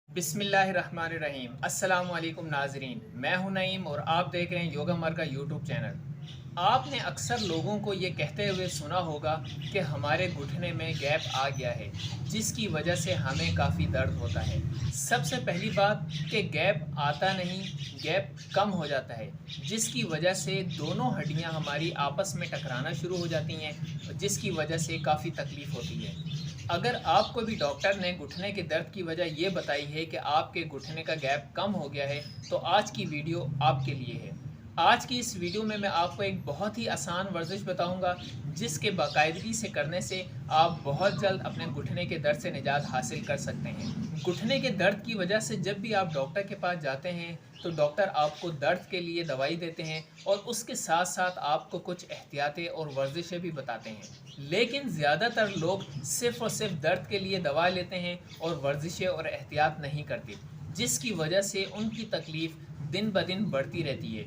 بسم اللہ الرحمن الرحیم۔ السلام علیکم ناظرین، میں ہوں نعیم اور آپ دیکھ رہے ہیں یوگا مرکز یوٹیوب چینل۔ آپ نے اکثر لوگوں کو یہ کہتے ہوئے سنا ہوگا کہ ہمارے گھٹنے میں گیپ آ گیا ہے جس کی وجہ سے ہمیں کافی درد ہوتا ہے۔ سب سے پہلی بات کہ گیپ آتا نہیں، گیپ کم ہو جاتا ہے جس کی وجہ سے دونوں ہڈیاں ہماری آپس میں ٹکرانا شروع ہو جاتی ہیں جس کی وجہ سے کافی تکلیف ہوتی ہے۔ اگر آپ کو بھی ڈاکٹر نے گھٹنے کے درد کی وجہ یہ بتائی ہے کہ آپ کے گھٹنے کا گیپ کم ہو گیا ہے تو آج کی ویڈیو آپ کے لیے ہے۔ آج کی اس ویڈیو میں آپ کو ایک بہت ہی آسان ورزش بتاؤں گا جس کے باقاعدگی سے کرنے سے آپ بہت جلد اپنے گھٹنے کے درد سے نجات حاصل کر سکتے ہیں۔ گھٹنے کے درد کی وجہ سے جب بھی آپ ڈاکٹر کے پاس جاتے ہیں تو ڈاکٹر آپ کو درد کے لیے دوائی دیتے ہیں اور اس کے ساتھ ساتھ آپ کو کچھ احتیاطیں اور ورزشیں بھی بتاتے ہیں، لیکن زیادہ تر لوگ صرف اور صرف درد کے لیے دوا لیتے ہیں اور ورزشیں اور احتیاط نہیں کرتے جس کی وجہ سے ان کی تکلیف دن بدن بڑھتی رہتی ہے۔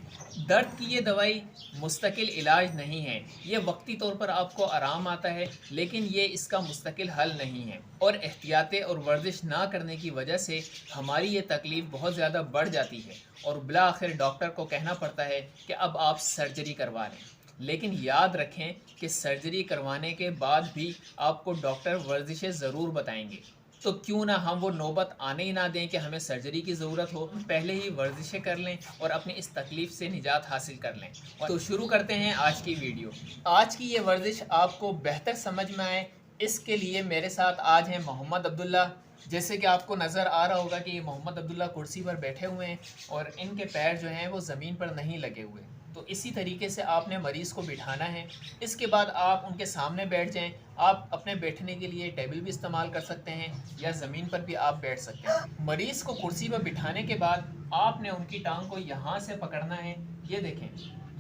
درد کی یہ دوائی مستقل علاج نہیں ہے، یہ وقتی طور پر آپ کو آرام آتا ہے لیکن یہ اس کا مستقل حل نہیں ہے، اور احتیاطیں اور ورزش نہ کرنے کی وجہ سے ہماری یہ تکلیف بہت زیادہ بڑھ جاتی ہے اور بالآخر ڈاکٹر کو کہنا پڑتا ہے کہ اب آپ سرجری کروا لیں۔ لیکن یاد رکھیں کہ سرجری کروانے کے بعد بھی آپ کو ڈاکٹر ورزشیں ضرور بتائیں گے، تو کیوں نہ ہم وہ نوبت آنے ہی نہ دیں کہ ہمیں سرجری کی ضرورت ہو، پہلے ہی ورزشیں کر لیں اور اپنی اس تکلیف سے نجات حاصل کر لیں۔ تو شروع کرتے ہیں آج کی ویڈیو۔ آج کی یہ ورزش آپ کو بہتر سمجھ میں آئے اس کے لیے میرے ساتھ آج ہیں محمد عبداللہ۔ جیسے کہ آپ کو نظر آ رہا ہوگا کہ یہ محمد عبداللہ کرسی پر بیٹھے ہوئے ہیں اور ان کے پیر جو ہیں وہ زمین پر نہیں لگے ہوئے، تو اسی طریقے سے آپ نے مریض کو بٹھانا ہے۔ اس کے بعد آپ ان کے سامنے بیٹھ جائیں۔ آپ اپنے بیٹھنے کے لیے ٹیبل بھی استعمال کر سکتے ہیں یا زمین پر بھی آپ بیٹھ سکتے ہیں۔ مریض کو کرسی پر بٹھانے کے بعد آپ نے ان کی ٹانگ کو یہاں سے پکڑنا ہے۔ یہ دیکھیں،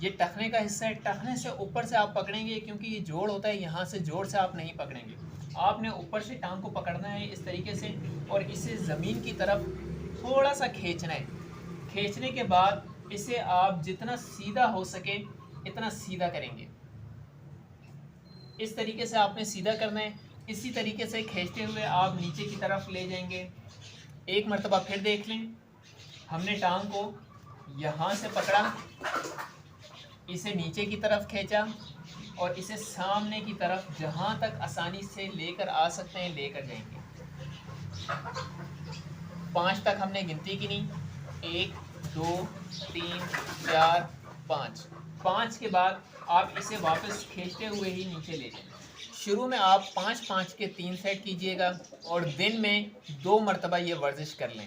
یہ ٹخنے کا حصہ ہے، ٹخنے سے اوپر سے آپ پکڑیں گے کیونکہ یہ جوڑ ہوتا ہے، یہاں سے جوڑ سے آپ نہیں پکڑیں گے۔ آپ نے اوپر سے ٹانگ کو پکڑنا ہے اس طریقے سے اور اسے زمین کی طرف تھوڑا سا کھینچنا ہے۔ کھینچنے کے بعد اسے آپ جتنا سیدھا ہو سکے اتنا سیدھا کریں گے۔ اس طریقے سے آپ نے سیدھا کرنا ہے۔ اسی طریقے سے کھینچتے ہوئے آپ نیچے کی طرف لے جائیں گے۔ ایک مرتبہ پھر دیکھ لیں، ہم نے ٹانگ کو یہاں سے پکڑا، اسے نیچے کی طرف کھینچا اور اسے سامنے کی طرف جہاں تک آسانی سے لے کر آ سکتے ہیں لے کر جائیں گے۔ 5 تک ہم نے گنتی کی نہیں، 1 2 3 4 5۔ 5 کے بعد آپ اسے واپس کھینچتے ہوئے ہی نیچے لے جائیں۔ شروع میں آپ 5 کے 3 سیٹ کیجئے گا اور دن میں 2 مرتبہ یہ ورزش کر لیں۔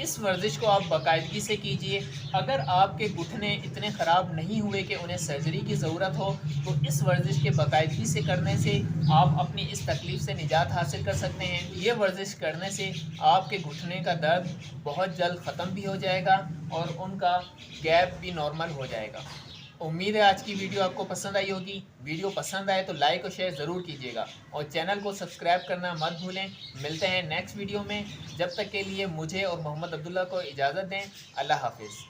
اس ورزش کو آپ باقاعدگی سے کیجئے۔ اگر آپ کے گھٹنے اتنے خراب نہیں ہوئے کہ انہیں سرجری کی ضرورت ہو تو اس ورزش کے باقاعدگی سے کرنے سے آپ اپنی اس تکلیف سے نجات حاصل کر سکتے ہیں۔ یہ ورزش کرنے سے آپ کے گھٹنے کا درد بہت جلد ختم بھی ہو جائے گا اور ان کا گیپ بھی نارمل ہو جائے گا۔ امید ہے آج کی ویڈیو آپ کو پسند آئی ہوگی۔ ویڈیو پسند آئے تو لائک اور شیئر ضرور کیجیے گا اور چینل کو سبسکرائب کرنا مت بھولیں۔ ملتے ہیں نیکسٹ ویڈیو میں، جب تک کے لیے مجھے اور محمد عبداللہ کو اجازت دیں۔ اللہ حافظ۔